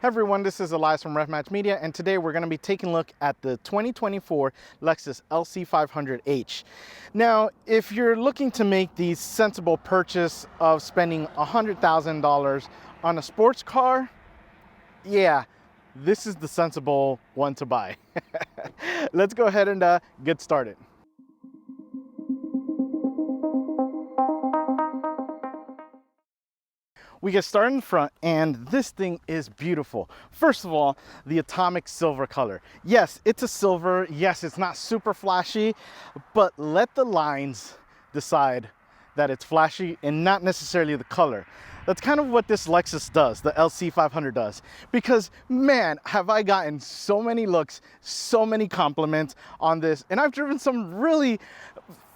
Hey everyone, this is Elias from RefMatch Media, and today we're going to be taking a look at the 2024 Lexus LC500h. Now, if you're looking to make the sensible purchase of spending $100,000 on a sports car, yeah, this is the sensible one to buy. Let's go ahead and get started. We get started in the front, and this thing is beautiful. First of all, the atomic silver color. Yes, it's a silver. Yes, it's not super flashy, but let the lines decide that it's flashy and not necessarily the color. That's kind of what this Lexus does, the LC500 does. Because man, have I gotten so many looks, so many compliments on this, and I've driven some really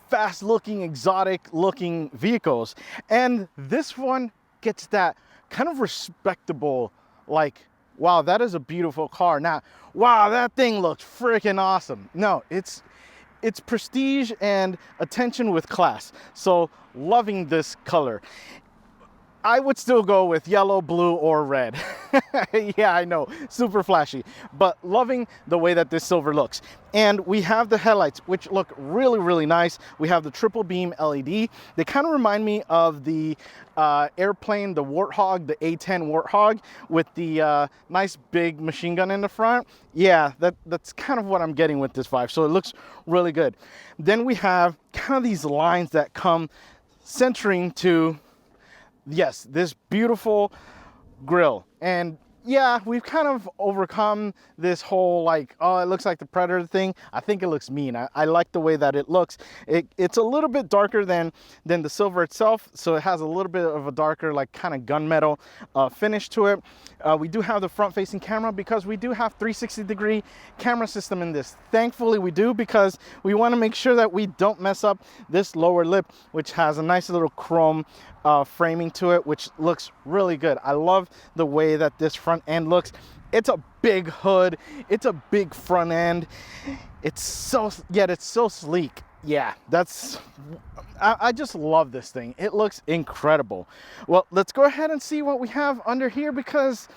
fast looking, exotic looking vehicles, and this one gets that kind of respectable, like, wow, that is a beautiful car. Now, wow, that thing looks freaking awesome. No, it's prestige and attention with class. So loving this color. I would still go with yellow, blue, or red. Yeah, I know, super flashy, but loving the way that this silver looks. And we have the headlights, which look really, really nice. We have the triple beam LED. They kind of remind me of the airplane, the Warthog, the A10 Warthog with the nice big machine gun in the front. Yeah, that's kind of what I'm getting with this vibe. So it looks really good. Then we have kind of these lines that come centering to, yes, this beautiful grille. And yeah, we've kind of overcome this whole like, oh, it looks like the Predator thing. I think it looks mean. I like the way that it looks. It's a little bit darker than the silver itself, so it has a little bit of a darker, like, kind of gunmetal finish to it. We do have the front-facing camera because we do have 360-degree camera system in this. Thankfully, we do, because we want to make sure that we don't mess up this lower lip, which has a nice little chrome framing to it, which looks really good. I love the way that this front end looks. It's a big hood, it's a big front end, it's so sleek. Yeah, I just love this thing. It looks incredible. Well, let's go ahead and see what we have under here, because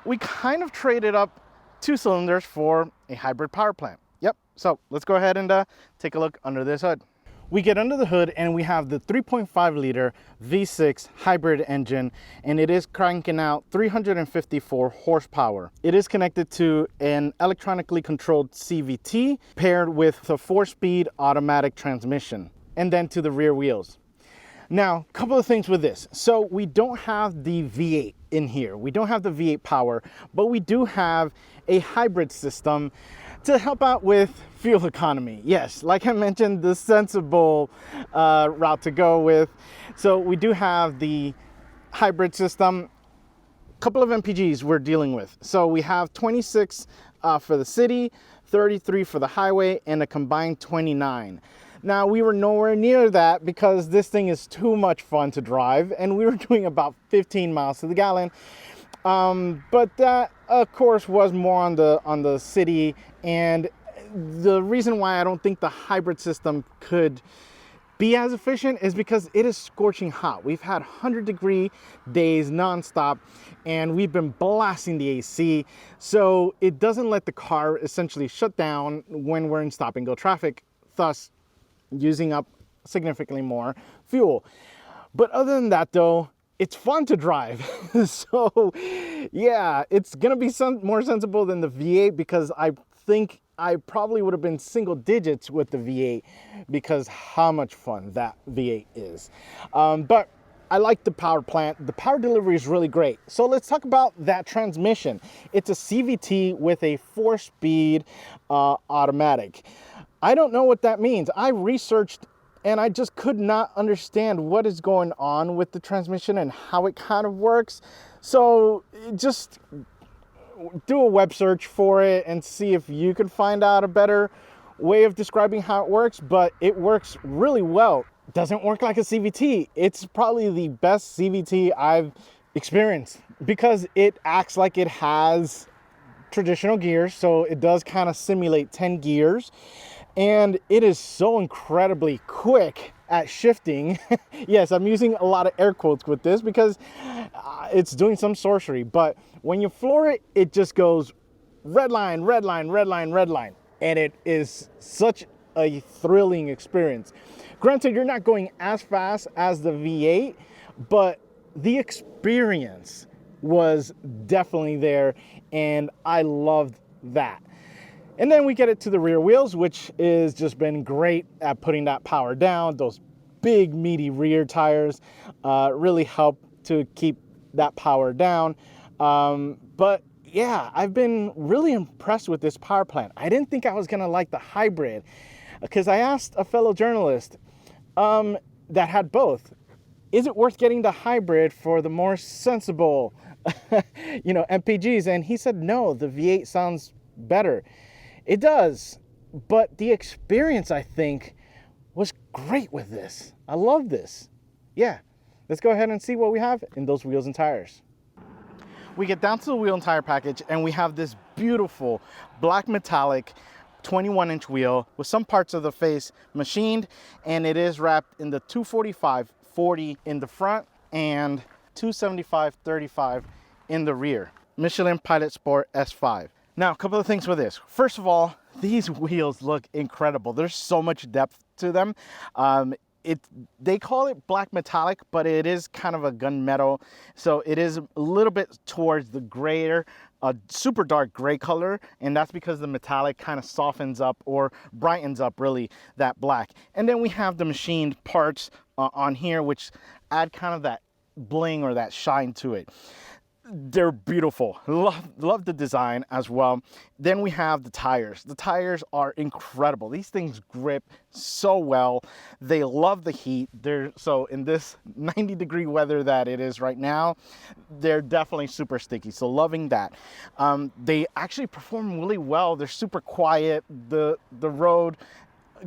we kind of traded up 2 cylinders for a hybrid power plant. Yep, so let's go ahead and take a look under this hood. We get under the hood and we have the 3.5 liter V6 hybrid engine, and it is cranking out 354 horsepower. It is connected to an electronically controlled CVT paired with a 4-speed automatic transmission, and then to the rear wheels. Now, a couple of things with this. So we don't have the V8 in here. We don't have the V8 power, but we do have a hybrid system to help out with fuel economy. Yes, like I mentioned, the sensible route to go with. So we do have the hybrid system. A couple of MPGs we're dealing with. So we have 26 for the city, 33 for the highway, and a combined 29. Now, we were nowhere near that because this thing is too much fun to drive, and we were doing about 15 miles to the gallon. But that, of course, was more on the city, and the reason why I don't think the hybrid system could be as efficient is because it is scorching hot. We've had 100-degree days nonstop, and we've been blasting the AC, so it doesn't let the car essentially shut down when we're in stop-and-go traffic, thus using up significantly more fuel. But other than that, though, it's fun to drive. So yeah, it's gonna be more sensible than the V8, because I think I probably would have been single digits with the V8 because how much fun that V8 is. But I like the power plant. The power delivery is really great. So let's talk about that transmission. It's a CVT with a 4-speed automatic. I don't know what that means. I researched and I just could not understand what is going on with the transmission and how it kind of works. So just do a web search for it and see if you can find out a better way of describing how it works, but it works really well. It doesn't work like a CVT. It's probably the best CVT I've experienced because it acts like it has traditional gears. So it does kind of simulate 10 gears. And it is so incredibly quick at shifting. Yes, I'm using a lot of air quotes with this because it's doing some sorcery, but when you floor it, it just goes red line, red line, red line, red line. And it is such a thrilling experience. Granted, you're not going as fast as the V8, but the experience was definitely there, and I loved that. And then we get it to the rear wheels, which is just been great at putting that power down. Those big meaty rear tires really help to keep that power down. But yeah, I've been really impressed with this power plant. I didn't think I was gonna like the hybrid, because I asked a fellow journalist that had both, is it worth getting the hybrid for the more sensible MPGs? And he said no, the V8 sounds better. It does, but the experience, I think, was great with this. I love this. Yeah, let's go ahead and see what we have in those wheels and tires. We get down to the wheel and tire package, and we have this beautiful black metallic 21-inch wheel with some parts of the face machined, and it is wrapped in the 245/40 in the front and 275/35 in the rear. Michelin Pilot Sport S5. Now, a couple of things with this. First of all, these wheels look incredible. There's so much depth to them. They call it black metallic, but it is kind of a gunmetal. So it is a little bit towards the grayer, super dark gray color. And that's because the metallic kind of softens up or brightens up really that black. And then we have the machined parts on here, which add kind of that bling or that shine to it. They're beautiful. Love the design as well. Then we have the tires. The tires are incredible. These things grip so well. They love the heat. So in this 90-degree weather that it is right now, they're definitely super sticky. So loving that. They actually perform really well. They're super quiet. The road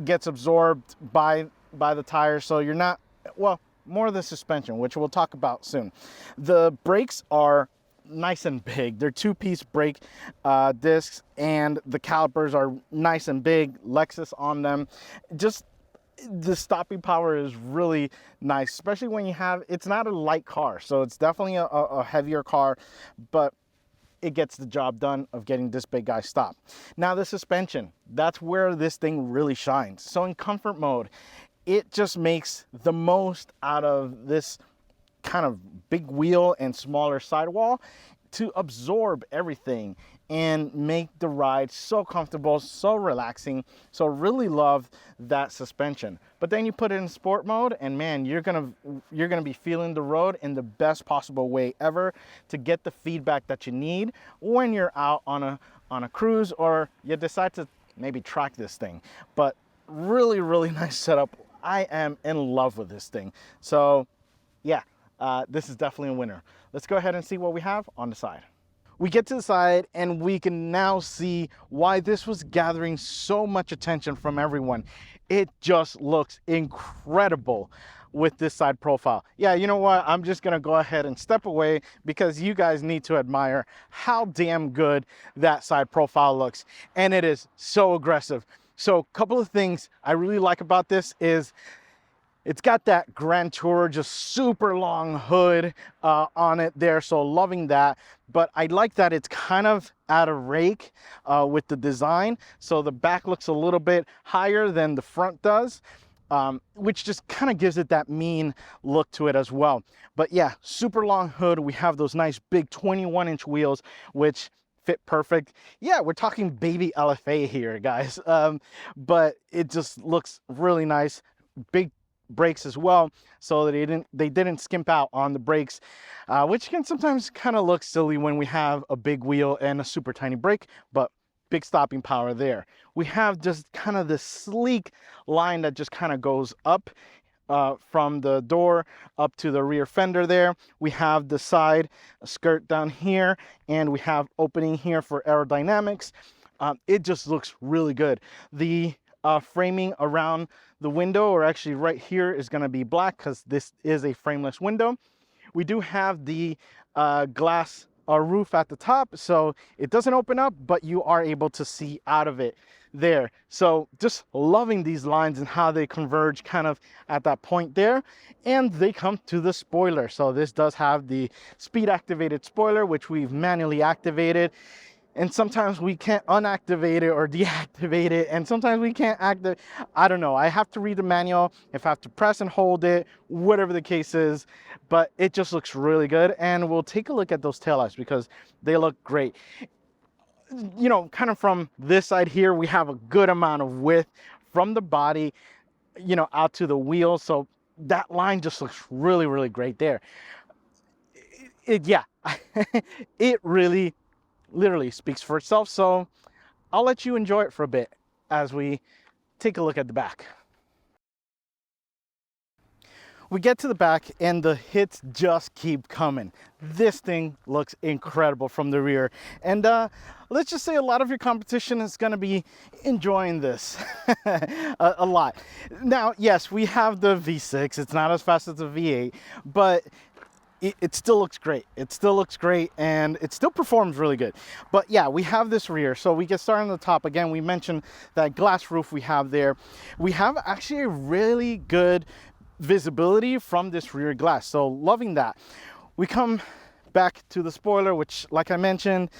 gets absorbed by the tires, so you're not, well, more of the suspension, which we'll talk about soon. The brakes are nice and big. They're two-piece brake discs, and the calipers are nice and big, Lexus on them. Just the stopping power is really nice, especially when you have, it's not a light car, so it's definitely a heavier car, but it gets the job done of getting this big guy stopped. Now the suspension, that's where this thing really shines. So in comfort mode, it just makes the most out of this kind of big wheel and smaller sidewall to absorb everything and make the ride so comfortable, so relaxing. So really love that suspension. But then you put it in sport mode, and man, you're gonna be feeling the road in the best possible way ever to get the feedback that you need when you're out on a cruise, or you decide to maybe track this thing. But really nice setup. I am in love with this thing. So yeah, this is definitely a winner. Let's go ahead and see what we have on the side. We get to the side, and we can now see why this was gathering so much attention from everyone. It just looks incredible with this side profile. Yeah, you know what? I'm just gonna go ahead and step away because you guys need to admire how damn good that side profile looks. And it is so aggressive. So a couple of things I really like about this is it's got that Grand Tour, just super long hood on it there, so loving that. But I like that it's kind of at a rake with the design, so the back looks a little bit higher than the front does, which just kind of gives it that mean look to it as well. But yeah, super long hood. We have those nice big 21-inch wheels, which fit perfect. Yeah, we're talking baby LFA here, guys. But it just looks really nice. Big brakes as well, so that they didn't skimp out on the brakes, which can sometimes kind of look silly when we have a big wheel and a super tiny brake, but big stopping power there. We have just kind of this sleek line that just kind of goes up from the door up to the rear fender there. We have the side skirt down here, and we have opening here for aerodynamics. It just looks really good. The framing around the window, or actually right here, is going to be black because this is a frameless window. We do have the glass roof at the top, so it doesn't open up, but you are able to see out of it. there. So just loving these lines and how they converge kind of at that point there. And they come to the spoiler. So this does have the speed activated spoiler, which we've manually activated. And sometimes we can't unactivate it or deactivate it, and sometimes we can't activate. I don't know. I have to read the manual, if I have to press and hold it, whatever the case is, but it just looks really good. And we'll take a look at those taillights because they look great. You know, kind of from this side here, we have a good amount of width from the body, you know, out to the wheel. So that line just looks really, really great there. Yeah, it really literally speaks for itself. So I'll let you enjoy it for a bit as we take a look at the back. We get to the back and the hits just keep coming. This thing looks incredible from the rear. And let's just say a lot of your competition is gonna be enjoying this a lot. Now, yes, we have the V6. It's not as fast as the V8, but it still looks great. It still looks great and it still performs really good. But yeah, we have this rear. So we get started on the top. Again, we mentioned that glass roof we have there. We have actually a really good visibility from this rear glass. So loving that. We come back to the spoiler, which like I mentioned,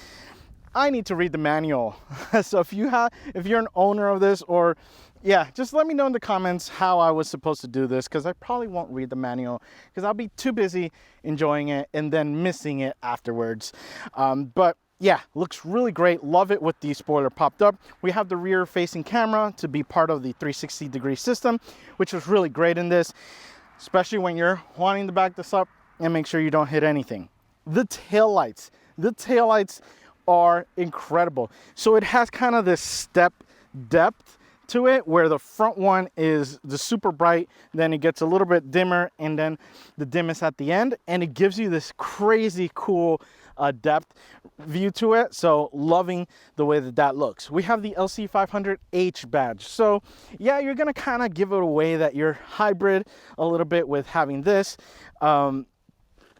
I need to read the manual. So if you're an owner of this, or yeah, just let me know in the comments how I was supposed to do this, because I probably won't read the manual because I'll be too busy enjoying it and then missing it afterwards. But yeah, looks really great. Love it with the spoiler popped up. We have the rear facing camera to be part of the 360-degree system, which was really great in this, especially when you're wanting to back this up and make sure you don't hit anything. The taillights are incredible. So it has kind of this step depth to it, where the front one is the super bright, then it gets a little bit dimmer, and then the dimmest at the end, and it gives you this crazy cool depth view to it. So loving the way that looks. We have the LC500H badge. So yeah, you're gonna kind of give it away that you're hybrid a little bit with having this, and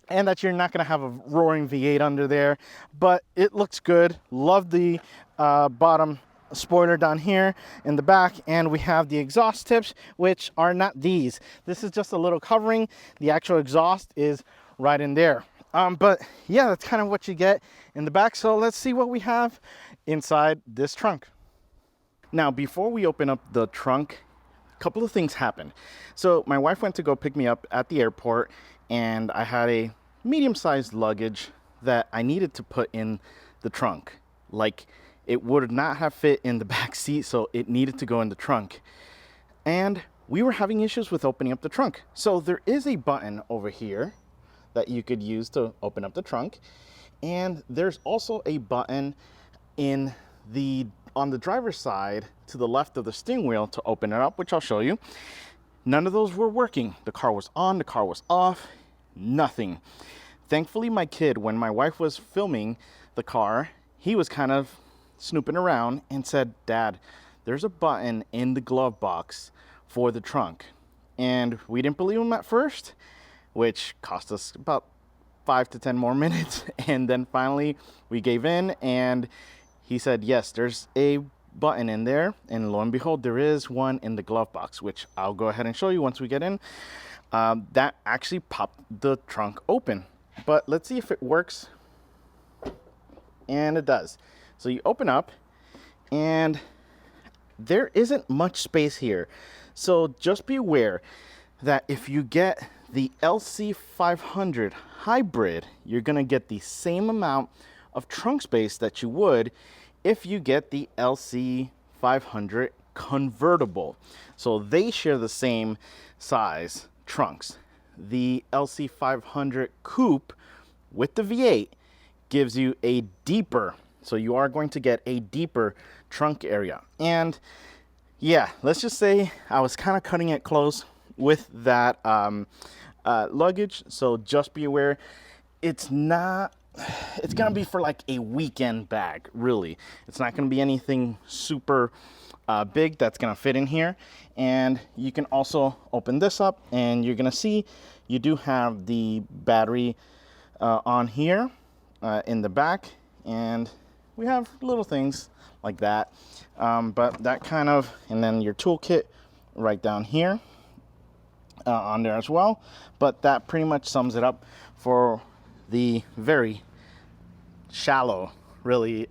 that you're not gonna have a roaring V8 under there, but it looks good. Love the bottom spoiler down here in the back, and we have the exhaust tips, which are not these. This is just a little covering. The actual exhaust is right in there. But yeah, that's kind of what you get in the back. So let's see what we have inside this trunk. Now, before we open up the trunk, a couple of things happened. So my wife went to go pick me up at the airport, and I had a medium-sized luggage that I needed to put in the trunk. Like, it would not have fit in the back seat, so it needed to go in the trunk. And we were having issues with opening up the trunk. So there is a button over here that you could use to open up the trunk. And there's also a button on the driver's side to the left of the steering wheel to open it up, which I'll show you. None of those were working. The car was on, the car was off, nothing. Thankfully, my kid, when my wife was filming the car, he was kind of snooping around and said, "Dad, there's a button in the glove box for the trunk." And we didn't believe him at first, which cost us about 5 to 10 more minutes. And then finally we gave in, and he said, yes, there's a button in there. And lo and behold, there is one in the glove box, which I'll go ahead and show you once we get in. That actually popped the trunk open. But let's see if it works. And it does. So you open up, and there isn't much space here. So just be aware that if you get the LC500 hybrid, you're gonna get the same amount of trunk space that you would if you get the LC500 convertible. So they share the same size trunks. The LC500 coupe with the V8 gives you a deeper, so you are going to get a deeper trunk area. And yeah, let's just say I was kind of cutting it close with that luggage. So just be aware, it's gonna be for like a weekend bag, really. It's not gonna be anything super big that's gonna fit in here. And you can also open this up, and you're gonna see you do have the battery on here in the back, and we have little things like that. But that kind of, and then your toolkit right down here on there as well. But that pretty much sums it up for the very shallow, really,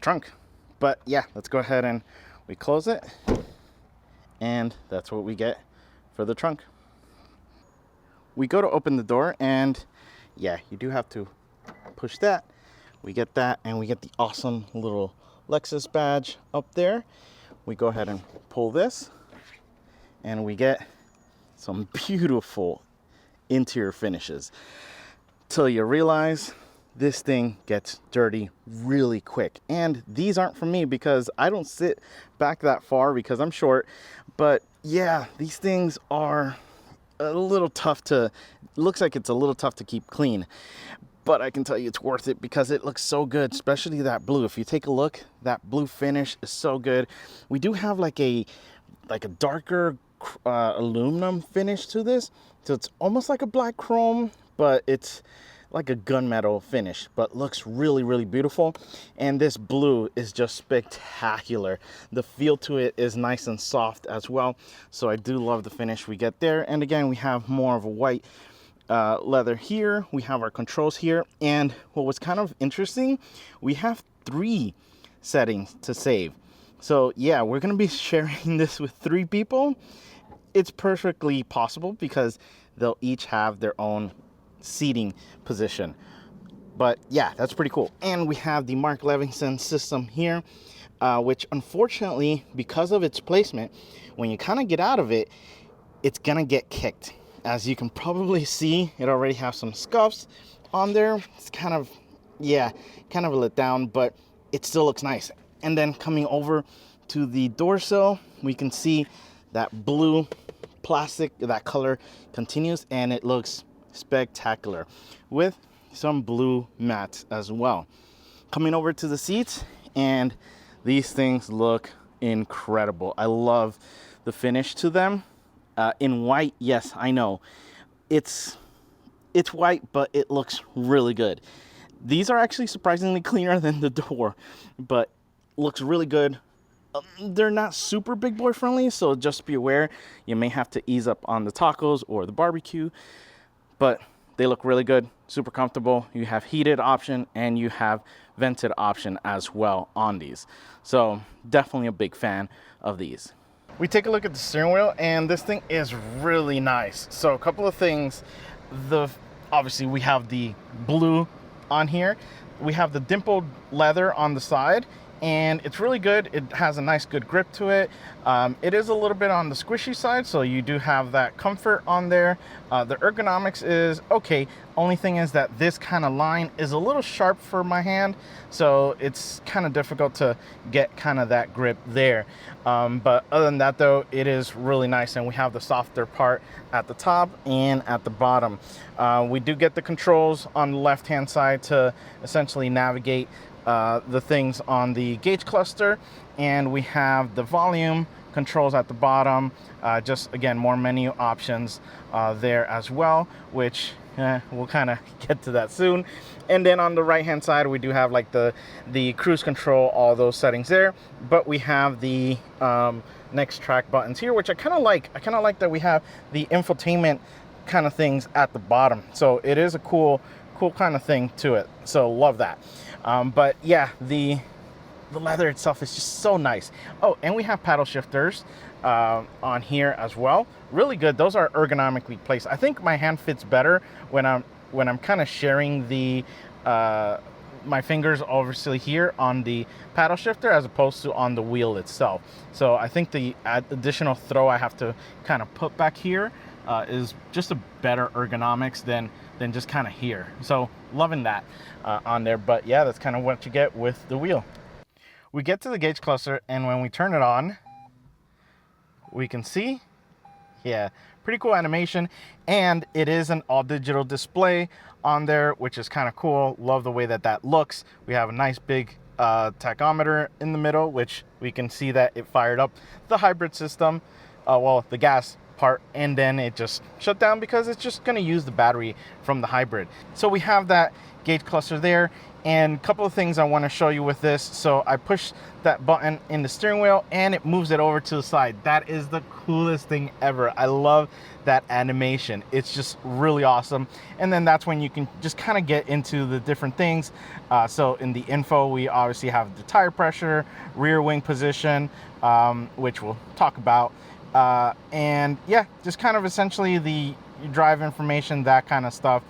trunk. But yeah, let's go ahead and we close it, and that's what we get for the trunk. We go to open the door, and yeah, you do have to push that. We get that, and we get the awesome little Lexus badge up there. We go ahead and pull this, and we get some beautiful interior finishes. Till you realize this thing gets dirty really quick. And these aren't for me because I don't sit back that far because I'm short. But yeah, these things are a little tough to, looks like it's a little tough to keep clean. But I can tell you it's worth it because it looks so good, especially that blue. If you take a look, that blue finish is so good. We do have like a darker aluminum finish to this. So it's almost like a black chrome, but it's like a gunmetal finish, but looks really, really beautiful. And this blue is just spectacular. The feel to it is nice and soft as well. So I do love the finish we get there. And again, we have more of a white leather here. We have our controls here. And what was kind of interesting, we have 3 settings to save. So yeah, we're gonna be sharing this with 3 people. It's perfectly possible because they'll each have their own seating position. But yeah, that's pretty cool. And we have the Mark Levinson system here, which unfortunately, because of its placement, when you kind of get out of it, it's gonna get kicked. As you can probably see, it already has some scuffs on there. It's kind of, yeah, kind of a letdown, but it still looks nice. And then coming over to the door sill, we can see that blue plastic, that color continues, and it looks spectacular with some blue mats as well. Coming over to the seats, and these things look incredible. I love the finish to them. In white, yes, I know it's white, but it looks really good. These are actually surprisingly cleaner than the door, but looks really good. They're not super big boy friendly, so just be aware you may have to ease up on the tacos or the barbecue, but they look really good, super comfortable. You have heated option and you have vented option as well on these. So definitely a big fan of these. We take a look at the steering wheel, and this thing is really nice. So a couple of things. Obviously we have the blue on here. We have the dimpled leather on the side, and it's really good. It has a nice good grip to it. It is a little bit on the squishy side, so you do have that comfort on there. The ergonomics is okay. Only thing is that this kind of line is a little sharp for my hand, so it's kind of difficult to get kind of that grip there. But other than that though, it is really nice, and we have the softer part at the top and at the bottom. We do get the controls on the left hand side to essentially navigate the things on the gauge cluster, and we have the volume controls at the bottom. Just again, more menu options there as well, which we'll kind of get to that soon. And then on the right hand side, we do have like the cruise control, all those settings there, but we have the next track buttons here, which I kind of like. I kind of like that we have the infotainment kind of things at the bottom, so it is a cool kind of thing to it, so love that. But yeah, the leather itself is just so nice. Oh, and we have paddle shifters on here as well. Really good. Those are ergonomically placed. I think my hand fits better when I'm kind of sharing the my fingers obviously here on the paddle shifter as opposed to on the wheel itself. So I think the additional throw I have to kind of put back here is just a better ergonomics than just kind of here. So loving that on there. But yeah, that's kind of what you get with the wheel. We get to the gauge cluster, and when we turn it on, we can see, yeah, pretty cool animation. And it is an all digital display on there, which is kind of cool. Love the way that looks. We have a nice big tachometer in the middle, which we can see that it fired up the hybrid system, well, the gas part, and then it just shut down because it's just going to use the battery from the hybrid. So we have that gauge cluster there, and a couple of things I want to show you with this. So I push that button in the steering wheel and it moves it over to the side. That is the coolest thing ever. I love that animation. It's just really awesome. And then that's when you can just kind of get into the different things. So in the info, we obviously have the tire pressure, rear wing position, which we'll talk about. And yeah, just kind of essentially the drive information, that kind of stuff.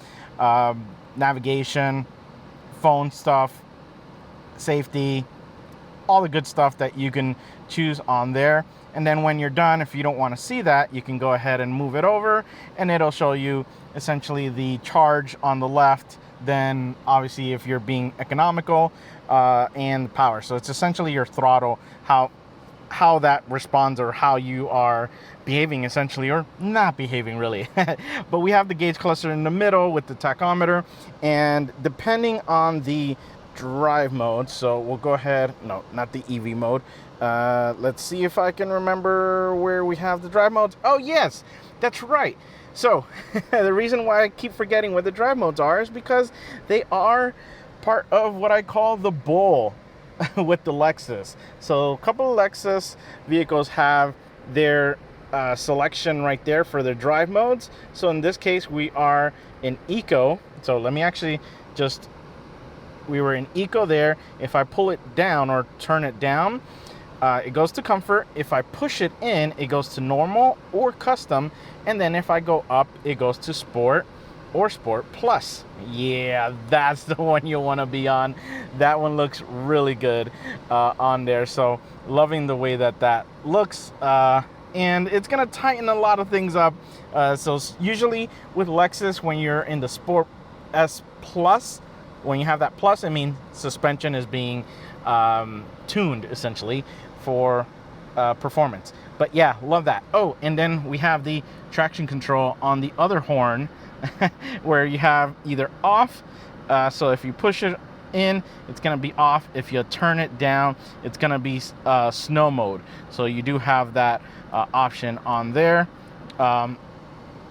Navigation, phone stuff, safety, all the good stuff that you can choose on there. And then when you're done, if you don't want to see that, you can go ahead and move it over and it'll show you essentially the charge on the left. Then obviously if you're being economical, and the power. So it's essentially your throttle, how that responds, or how you are behaving essentially, or not behaving really. But we have the gauge cluster in the middle with the tachometer, and depending on the drive mode, so we'll go ahead, no, not the EV mode. Let's see if I can remember where we have the drive modes. Oh yes, that's right. So the reason why I keep forgetting what the drive modes are is because they are part of what I call the bowl with the Lexus. So a couple of Lexus vehicles have their selection right there for their drive modes. So in this case we are in Eco. So let me actually just, we were in Eco there. If I pull it down or turn it down, it goes to comfort. If I push it in, it goes to normal or custom. And then if I go up, it goes to sport or sport plus. Yeah, that's the one you want to be on. That one looks really good on there. So loving the way that that looks. And it's going to tighten a lot of things up. So usually with Lexus, when you're in the Sport S Plus, when you have that plus, I mean, suspension is being tuned essentially for performance. But yeah, love that. Oh, and then we have the traction control on the other horn where you have either off. So if you push it in, it's going to be off. If you turn it down, it's going to be snow mode. So you do have that option on there,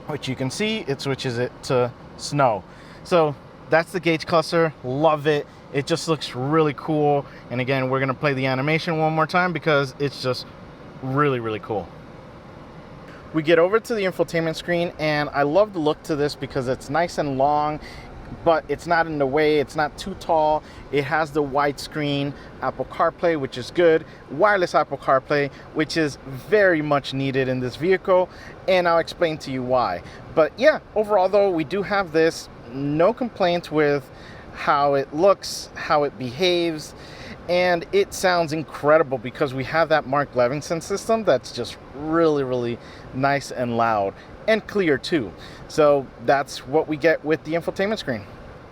which you can see it switches it to snow. So that's the gauge cluster. Love it. It just looks really cool. And again, we're going to play the animation one more time because it's just really, really cool. We get over to the infotainment screen, and I love the look to this because it's nice and long, but it's not in the way. It's not too tall. It has the widescreen Apple CarPlay, which is good. Wireless Apple CarPlay, which is very much needed in this vehicle, and I'll explain to you why. But yeah, overall though, we do have this. No complaints with how it looks, how it behaves, and it sounds incredible because we have that Mark Levinson system that's just really, really nice and loud and clear too. So that's what we get with the infotainment screen.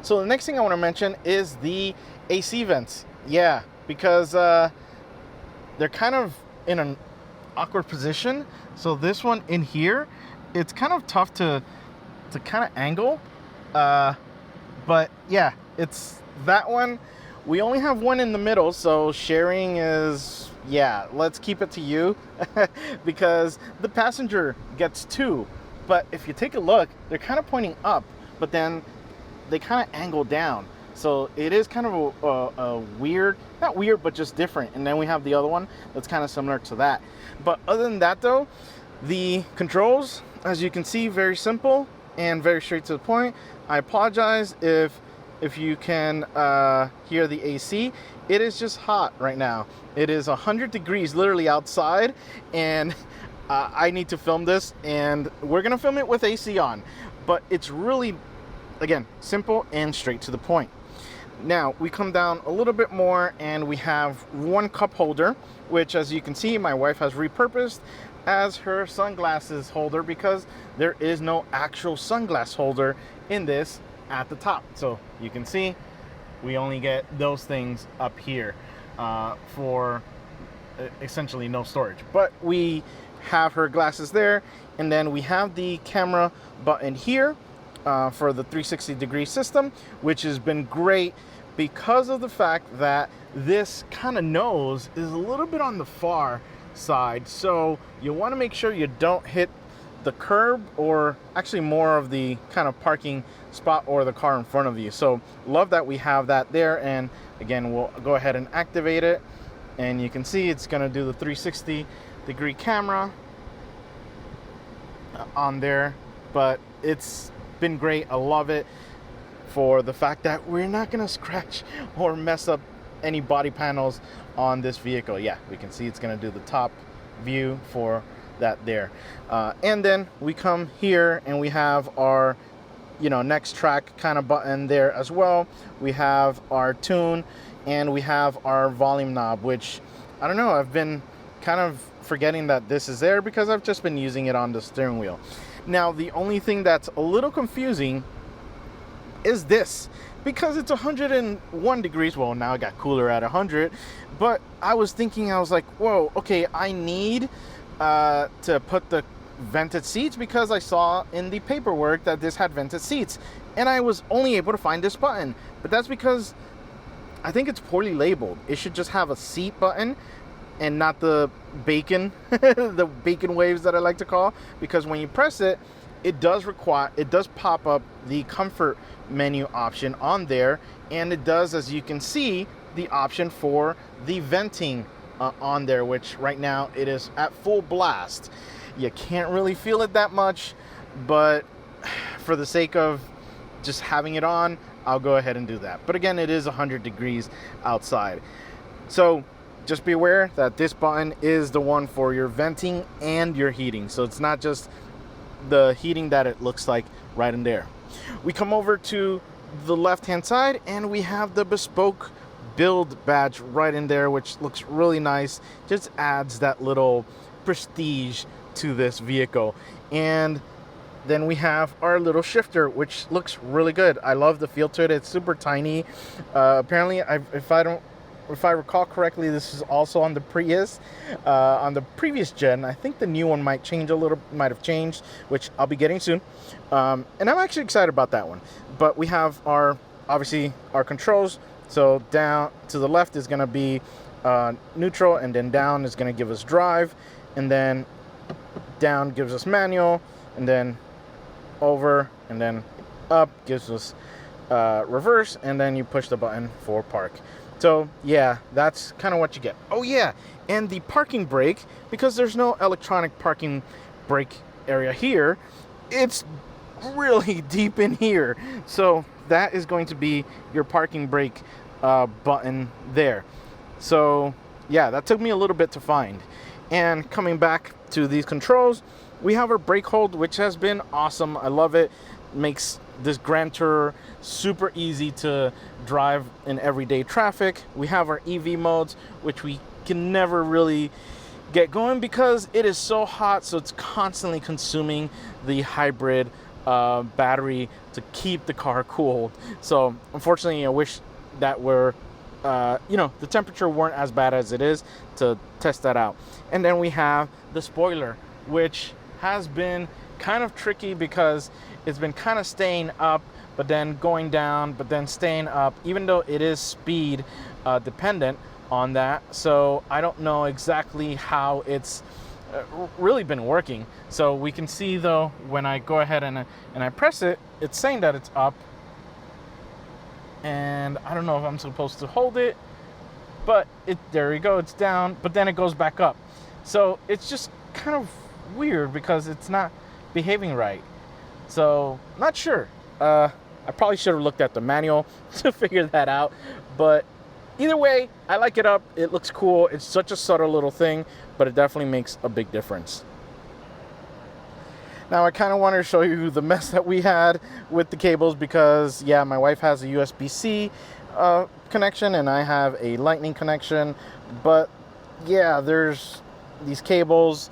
So the next thing I want to mention is the AC vents. Yeah, because they're kind of in an awkward position. So this one in here, it's kind of tough to kind of angle. But yeah, it's that one. We only have one in the middle, so sharing is, yeah, let's keep it to you because the passenger gets two. But if you take a look, they're kind of pointing up, but then they kind of angle down. So it is kind of a weird, not weird, but just different. And then we have the other one that's kind of similar to that. But other than that though, the controls, as you can see, very simple and very straight to the point. I apologize if you can hear the AC. It is just hot right now. It is 100 degrees literally outside, and I need to film this, and we're gonna film it with AC on. But it's really, again, simple and straight to the point. Now we come down a little bit more, and we have one cup holder, which, as you can see, my wife has repurposed as her sunglasses holder because there is no actual sunglass holder in this at the top. So you can see we only get those things up here for essentially no storage, but we have her glasses there. And then we have the camera button here for the 360-degree system, which has been great because of the fact that this kind of nose is a little bit on the far side, so you want to make sure you don't hit the curb, or actually more of the kind of parking spot or the car in front of you. So love that we have that there. And again, we'll go ahead and activate it, and you can see it's going to do the 360-degree camera on there. But it's been great. I love it for the fact that we're not going to scratch or mess up any body panels on this vehicle. Yeah, we can see it's going to do the top view for that there. And then we come here and we have our, you know, next track kind of button there as well. We have our tune, and we have our volume knob, which I don't know, I've been kind of forgetting that this is there because I've just been using it on the steering wheel. Now, the only thing that's a little confusing is this, because it's 101 degrees. Well, now it got cooler at 100, but I was thinking, I was like, whoa, okay, I need to put the vented seats, because I saw in the paperwork that this had vented seats, and I was only able to find this button. But that's because I think it's poorly labeled. It should just have a seat button and not the bacon the bacon waves that I like to call, because when you press it, it does pop up the comfort menu option on there, and it does, as you can see, the option for the venting on there, which right now it is at full blast. You can't really feel it that much, but for the sake of just having it on, I'll go ahead and do that. But again, it is 100 degrees outside, so just be aware that this button is the one for your venting and your heating. So it's not just the heating that it looks like right in there. We come over to the left hand side, and we have the Bespoke Build badge right in there, which looks really nice. Just adds that little prestige to this vehicle. And then we have our little shifter, which looks really good. I love the feel to it. It's super tiny. Apparently, if I recall correctly, this is also on the Prius, on the previous gen. I think the new one might have changed, which I'll be getting soon. And I'm actually excited about that one. But we have obviously our controls. So down to the left is going to be neutral, and then down is going to give us drive, and then down gives us manual, and then over and then up gives us reverse, and then you push the button for park. So yeah, that's kind of what you get. Oh yeah, and the parking brake, because there's no electronic parking brake area here, it's really deep in here. So that is going to be your parking brake button there. So yeah, that took me a little bit to find. And coming back to these controls, we have our brake hold, which has been awesome. I love it. Makes this Grand Tourer super easy to drive in everyday traffic. We have our EV modes, which we can never really get going because it is so hot, so it's constantly consuming the hybrid battery to keep the car cool. So unfortunately, I wish that were the temperature weren't as bad as it is to test that out. And then we have the spoiler, which has been kind of tricky because it's been kind of staying up, but then going down, but then staying up, even though it is speed dependent on that. So I don't know exactly how it's really been working. So we can see though, when I go ahead and I press it, it's saying that it's up. And I don't know if I'm supposed to hold it, but there you go, it's down, but then it goes back up. So it's just kind of weird because it's not behaving right. So not sure. I probably should have looked at the manual to figure that out, but either way, I like it up. It looks cool. It's such a subtle little thing, but it definitely makes a big difference. Now I kind of want to show you the mess that we had with the cables because, yeah, my wife has a USB-C connection and I have a Lightning connection. But yeah, there's these cables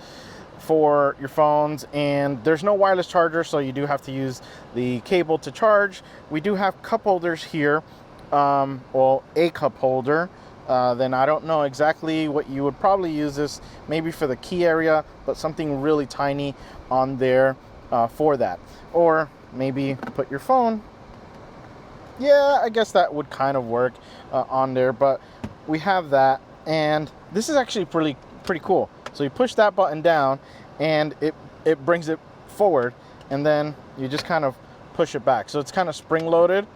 for your phones and there's no wireless charger, so you do have to use the cable to charge. We do have cup holders here, well, a cup holder. Then I don't know exactly what you would probably use this, maybe for the key area, but something really tiny on there for that. Or maybe put your phone. Yeah, I guess that would kind of work on there, but we have that. And this is actually pretty cool. So you push that button down and it brings it forward, and then you just kind of push it back. So it's kind of spring loaded,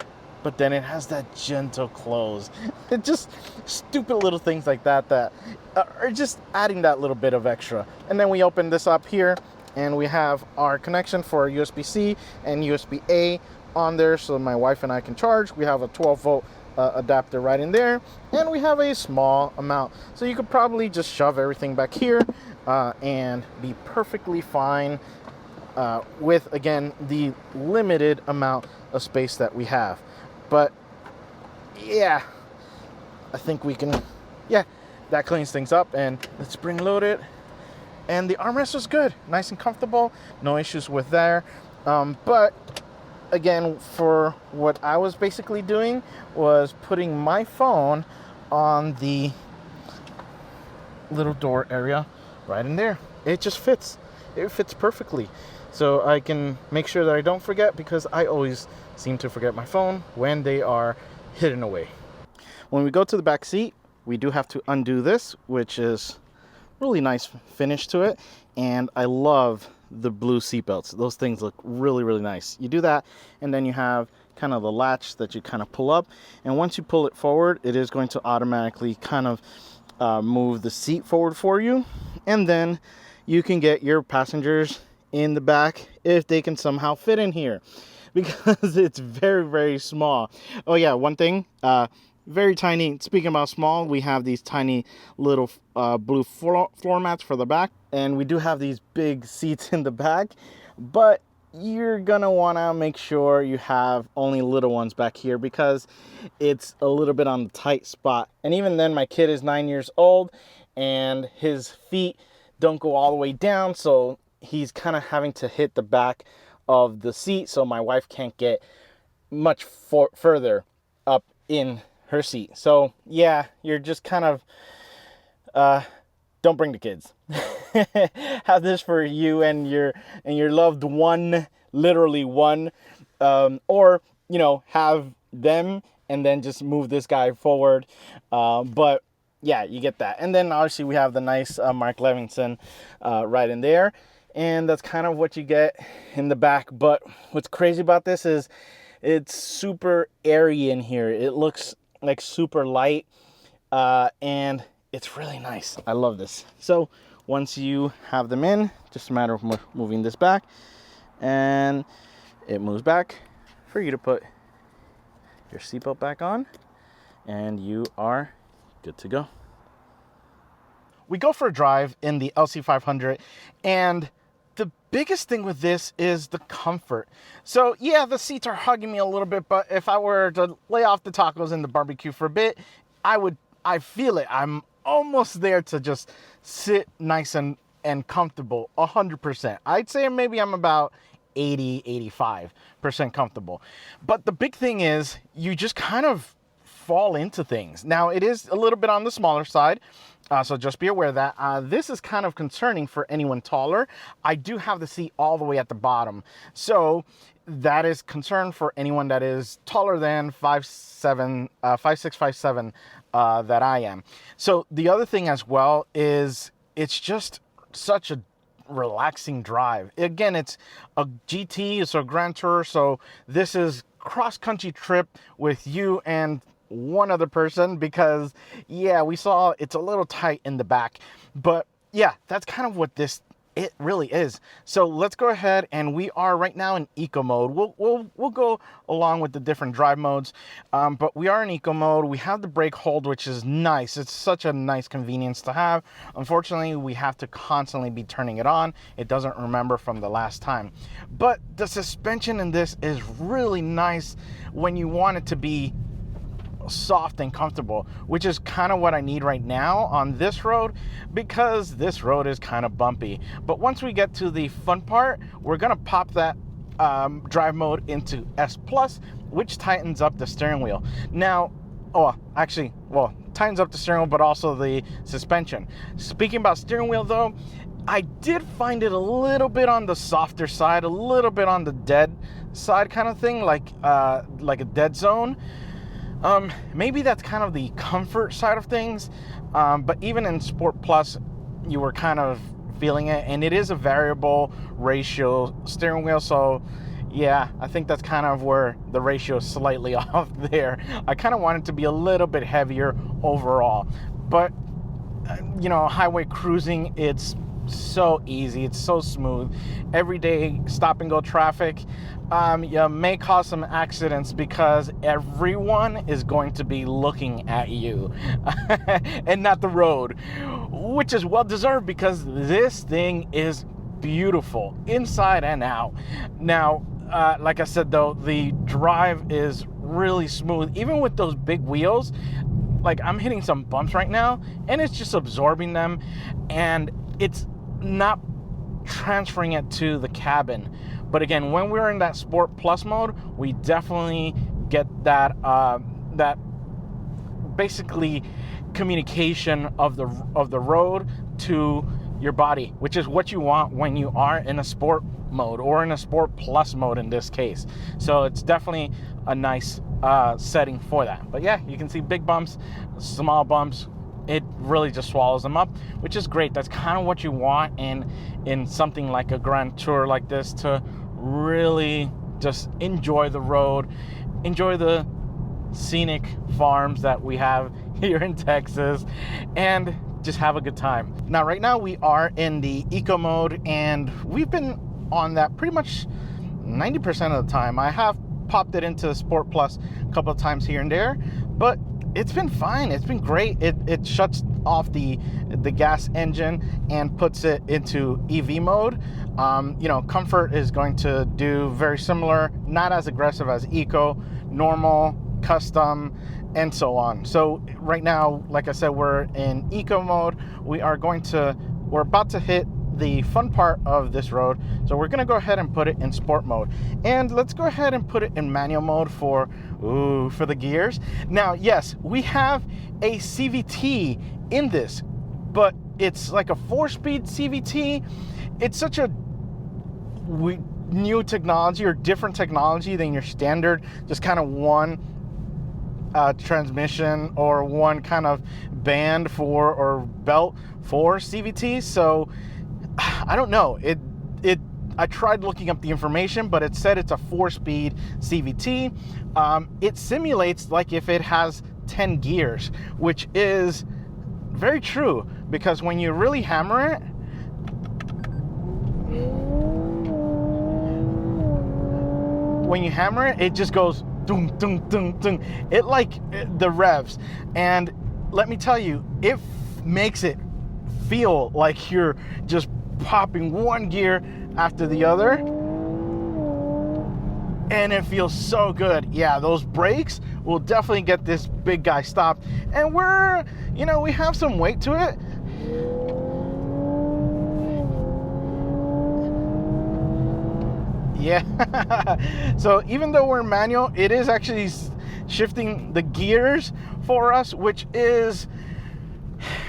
but then it has that gentle close. It just stupid little things like that that are just adding that little bit of extra. And then we open this up here, and we have our connection for USB-C and USB-A on there, so my wife and I can charge. We have a 12-volt adapter right in there, and we have a small amount, so you could probably just shove everything back here and be perfectly fine with, again, the limited amount of space that we have. But yeah, I think we can, yeah, that cleans things up, and let's spring load it. And the armrest was good, nice and comfortable, no issues with there. But again, for what I was basically doing was putting my phone on the little door area right in there. It just fits. It fits perfectly. So I can make sure that I don't forget, because I always seem to forget my phone when they are hidden away. When we go to the back seat, we do have to undo this, which is really nice finish to it. And I love the blue seat belts. Those things look really, really nice. You do that, and then you have kind of the latch that you kind of pull up, and once you pull it forward, it is going to automatically kind of move the seat forward for you, and then you can get your passengers in the back if they can somehow fit in here, because it's very, very small. Oh yeah, one thing, very tiny. Speaking about small, we have these tiny little blue floor mats for the back, and we do have these big seats in the back, but you're gonna want to make sure you have only little ones back here, because it's a little bit on the tight spot. And even then, my kid is 9 years old, and his feet don't go all the way down, so he's kind of having to hit the back of the seat, so my wife can't get much further up in her seat. So yeah, you're just kind of don't bring the kids. Have this for you and your loved one, literally one, or you know, have them and then just move this guy forward. But yeah, you get that. And then obviously we have the nice Mark Levinson right in there, and that's kind of what you get in the back. But what's crazy about this is it's super airy in here. It looks like super light, and it's really nice. I love this. So once you have them in, just a matter of moving this back, and it moves back for you to put your seatbelt back on, and you are good to go. We go for a drive in the LC500, and the biggest thing with this is the comfort. So yeah, the seats are hugging me a little bit, but if I were to lay off the tacos and the barbecue for a bit, I feel it. I'm almost there to just sit nice and comfortable 100%. I'd say maybe I'm about 80-85% comfortable. But the big thing is you just kind of fall into things. Now it is a little bit on the smaller side, so just be aware that this is kind of concerning for anyone taller. I do have the seat all the way at the bottom, so that is concern for anyone that is taller than 5'6", 5'7", that I am. So the other thing as well is it's just such a relaxing drive. Again, it's a GT, it's a Grand Tour, so this is cross-country trip with you and one other person, because yeah, we saw it's a little tight in the back, but yeah, that's kind of what it really is. So let's go ahead, and we are right now in eco mode. We'll go along with the different drive modes, but we are in eco mode. We have the brake hold, which is nice. It's such a nice convenience to have. Unfortunately, we have to constantly be turning it on. It doesn't remember from the last time. But the suspension in this is really nice when you want it to be soft and comfortable, which is kind of what I need right now on this road, because this road is kind of bumpy. But once we get to the fun part, we're gonna pop that drive mode into S+, which tightens up the steering wheel. Now, tightens up the steering wheel, but also the suspension. Speaking about steering wheel though, I did find it a little bit on the softer side, a little bit on the dead side kind of thing, like a dead zone. Maybe that's kind of the comfort side of things, but even in Sport Plus, you were kind of feeling it. And it is a variable ratio steering wheel, so yeah, I think that's kind of where the ratio is slightly off there. I kind of want it to be a little bit heavier overall, but you know, highway cruising, it's so easy, it's so smooth. Everyday stop and go traffic, you may cause some accidents because everyone is going to be looking at you and not the road, which is well deserved because this thing is beautiful inside and out. Now, like I said though, the drive is really smooth, even with those big wheels. Like, I'm hitting some bumps right now and it's just absorbing them, and it's not transferring it to the cabin. But again, when we're in that Sport Plus mode, we definitely get that that basically communication of the road to your body, which is what you want when you are in a sport mode, or in a Sport Plus mode in this case. So it's definitely a nice setting for that. But yeah, you can see big bumps, small bumps. It really just swallows them up, which is great. That's kind of what you want in something like a Grand Tour like this, to really just enjoy the road, enjoy the scenic farms that we have here in Texas, and just have a good time. Now, right now we are in the eco mode, and we've been on that pretty much 90% of the time. I have popped it into Sport Plus a couple of times here and there, but it's been fine. It's been great. It shuts off the gas engine and puts it into EV mode. You know, comfort is going to do very similar, not as aggressive as eco, normal, custom, and so on. So right now, like I said, we're in eco mode. We're about to hit the fun part of this road, so we're gonna go ahead and put it in sport mode, and let's go ahead and put it in manual mode for the gears. Now, yes, we have a CVT in this, but it's like a 4-speed CVT. It's such a new technology, or different technology than your standard just kind of one transmission or one kind of band for, or belt for CVT. So I don't know. I tried looking up the information, but it said it's a 4-speed CVT. It simulates like if it has 10 gears, which is very true, because when you really hammer it, it just goes dum dum dum dum. It like the revs, and let me tell you, it makes it feel like you're just popping one gear after the other, and it feels so good. Yeah, those brakes will definitely get this big guy stopped, and we have some weight to it. Yeah. So even though we're manual, it is actually shifting the gears for us, which is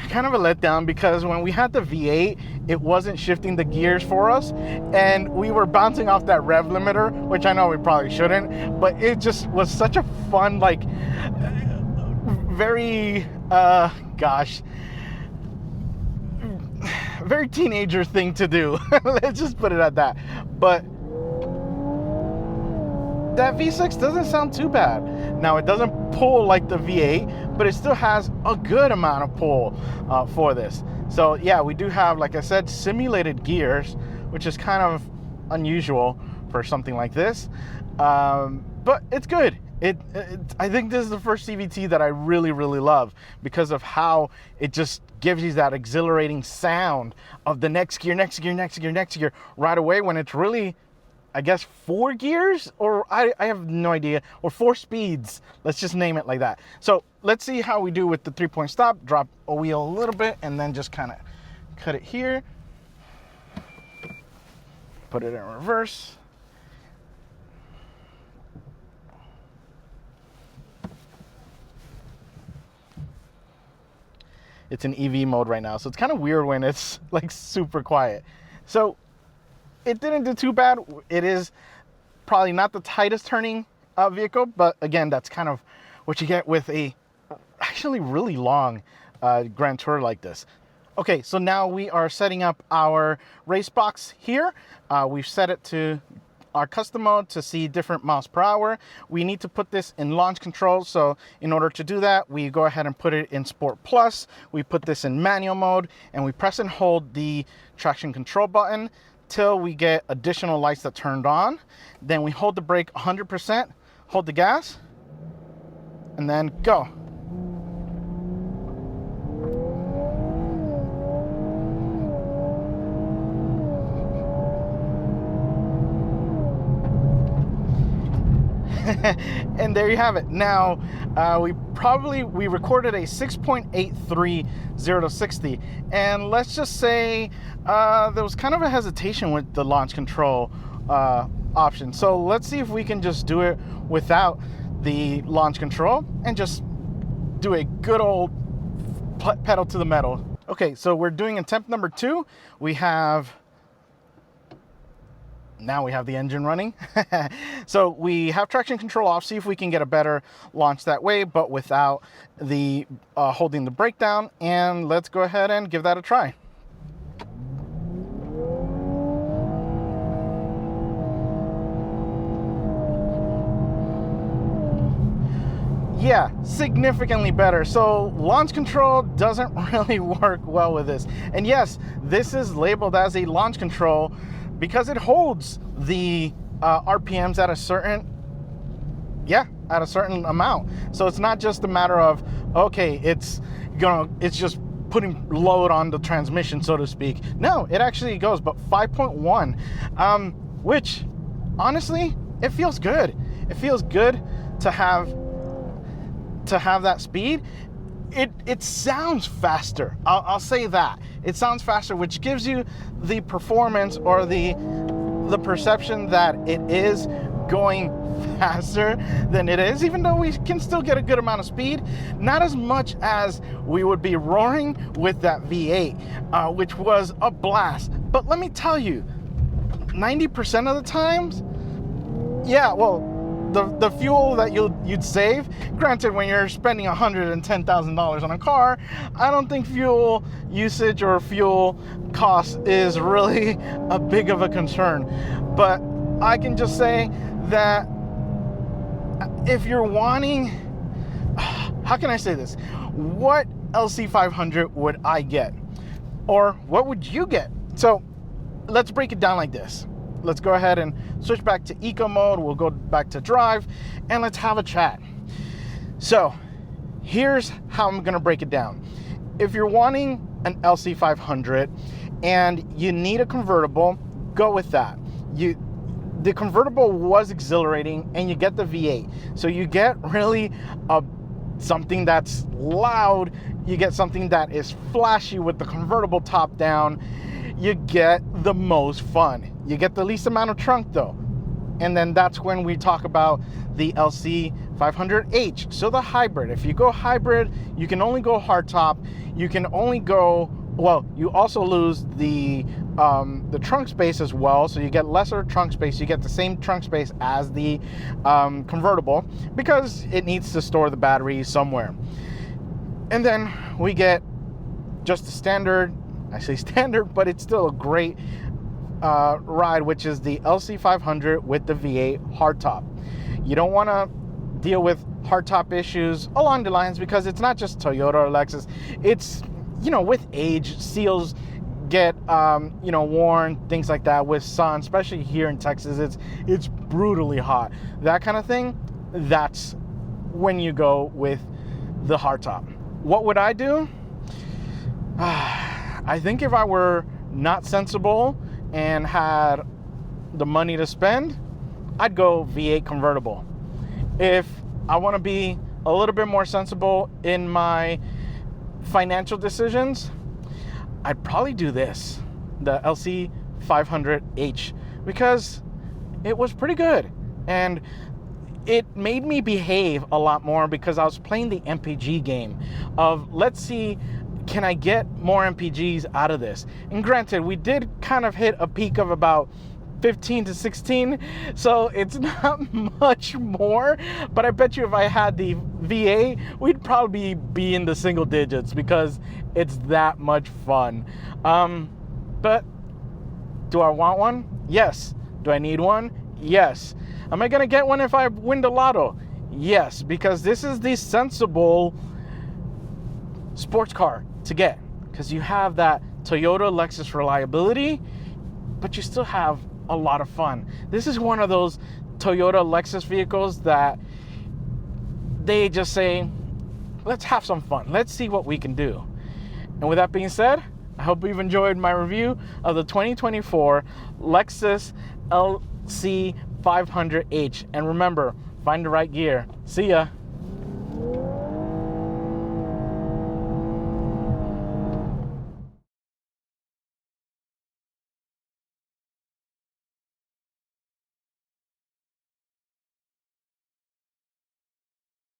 kind of a letdown, because when we had the V8, it wasn't shifting the gears for us, and we were bouncing off that rev limiter, which I know we probably shouldn't, but it just was such a fun, like, very very teenager thing to do. Let's just put it at that. But that V6 doesn't sound too bad. Now, it doesn't pull like the V8, but it still has a good amount of pull for this. So yeah, we do have, like I said, simulated gears, which is kind of unusual for something like this, but it's good. I think this is the first CVT that I really, really love, because of how it just gives you that exhilarating sound of the next gear, next gear, next gear, next gear right away, when it's really, I guess, 4 gears, or I have no idea, or 4 speeds. Let's just name it like that. So let's see how we do with the 3-point stop. Drop a wheel a little bit, and then just kind of cut it here. Put it in reverse. It's in EV mode right now, so it's kind of weird when it's like super quiet. So it didn't do too bad. It is probably not the tightest turning vehicle, but again, that's kind of what you get with a actually really long Grand Tour like this. Okay, so now we are setting up our race box here. We've set it to our custom mode to see different miles per hour. We need to put this in launch control. So in order to do that, we go ahead and put it in Sport Plus. We put this in manual mode and we press and hold the traction control button till we get additional lights that turned on. Then we hold the brake 100%, hold the gas, and then go. And there you have it. Now, we recorded a 6.83 0 to 60, and let's just say there was kind of a hesitation with the launch control option. So let's see if we can just do it without the launch control and just do a good old pedal to the metal. Okay, so we're doing attempt number 2. Now we have the engine running. So we have traction control off, see if we can get a better launch that way, but without the holding the brake down. And let's go ahead and give that a try. Yeah, significantly better. So launch control doesn't really work well with this. And yes, this is labeled as a launch control because it holds the RPMs at a certain amount. So it's not just a matter of, okay, it's just putting load on the transmission, so to speak. No, it actually goes, but 5.1, which honestly, it feels good. It feels good to have that speed. It sounds faster. I'll say that. It sounds faster, which gives you the performance or the perception that it is going faster than it is, even though we can still get a good amount of speed. Not as much as we would be roaring with that V8, which was a blast. But let me tell you, 90% of the times, yeah, well, the fuel that you'd save, granted, when you're spending $110,000 on a car, I don't think fuel usage or fuel cost is really a big of a concern. But I can just say that if you're wanting, how can I say this? What LC500 would I get? Or what would you get? So let's break it down like this. Let's go ahead and switch back to eco mode. We'll go back to drive and let's have a chat. So here's how I'm gonna break it down. If you're wanting an LC500 and you need a convertible, go with that. The convertible was exhilarating and you get the V8. So you get really something that's loud, you get something that is flashy with the convertible top down, you get the most fun. You get the least amount of trunk though. And then that's when we talk about the LC500H. So the hybrid. If you go hybrid, you can only go hardtop. You can only go, well, you also lose the trunk space as well. So you get lesser trunk space. You get the same trunk space as the convertible because it needs to store the battery somewhere. And then we get just the standard, I say standard, but it's still a great ride, which is the LC500 with the V8 hardtop. You don't want to deal with hardtop issues along the lines because it's not just Toyota or Lexus. It's, with age, seals get, worn, things like that with sun, especially here in Texas. It's brutally hot. That kind of thing, that's when you go with the hardtop. What would I do? I think if I were not sensible and had the money to spend, I'd go V8 convertible. If I want to be a little bit more sensible in my financial decisions, I'd probably do this, the LC500H, because it was pretty good and it made me behave a lot more because I was playing the MPG game of, let's see, can I get more MPGs out of this? And granted, we did kind of hit a peak of about 15 to 16, so it's not much more. But I bet you if I had the V8, we'd probably be in the single digits because it's that much fun. But do I want one? Yes. Do I need one? Yes. Am I gonna get one if I win the lotto? Yes, because this is the sensible sports car to get, because you have that Toyota Lexus reliability, but you still have a lot of fun. This is one of those Toyota Lexus vehicles that they just say, let's have some fun. Let's see what we can do. And with that being said, I hope you've enjoyed my review of the 2024 Lexus LC500H. And remember, find the right gear. See ya.